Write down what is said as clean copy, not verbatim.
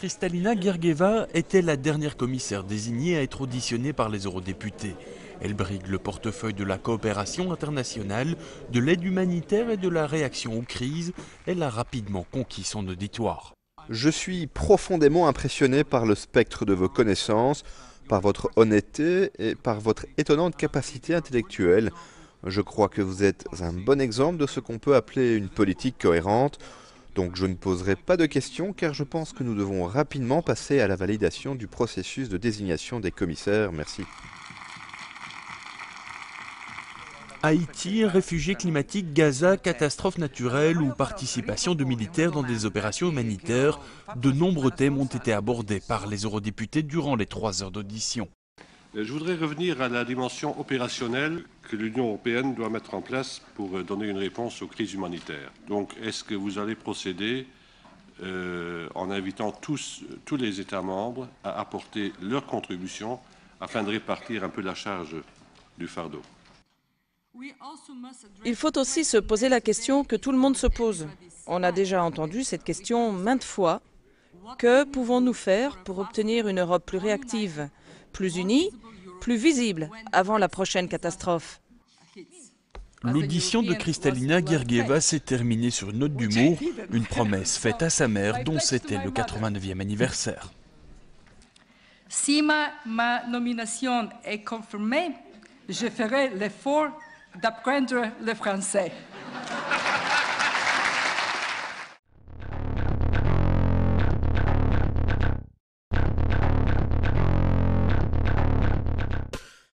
Kristalina Georgieva était la dernière commissaire désignée à être auditionnée par les eurodéputés. Elle brigue le portefeuille de la coopération internationale, de l'aide humanitaire et de la réaction aux crises. Elle a rapidement conquis son auditoire. Je suis profondément impressionné par le spectre de vos connaissances, par votre honnêteté et par votre étonnante capacité intellectuelle. Je crois que vous êtes un bon exemple de ce qu'on peut appeler une politique cohérente. Donc je ne poserai pas de questions car je pense que nous devons rapidement passer à la validation du processus de désignation des commissaires. Merci. Haïti, réfugiés climatiques, Gaza, catastrophes naturelles ou participation de militaires dans des opérations humanitaires, de nombreux thèmes ont été abordés par les eurodéputés durant les 3 heures d'audition. Je voudrais revenir à la dimension opérationnelle que l'Union européenne doit mettre en place pour donner une réponse aux crises humanitaires. Donc, est-ce que vous allez procéder en invitant tous les États membres à apporter leur contribution afin de répartir un peu la charge du fardeau? Il faut aussi se poser la question que tout le monde se pose. On a déjà entendu cette question maintes fois. Que pouvons-nous faire pour obtenir une Europe plus réactive, plus unie, plus visible avant la prochaine catastrophe? L'audition de Kristalina Georgieva s'est terminée sur une note d'humour, une promesse faite à sa mère dont c'était le 89e anniversaire. Si ma nomination est confirmée, je ferai l'effort d'apprendre le français.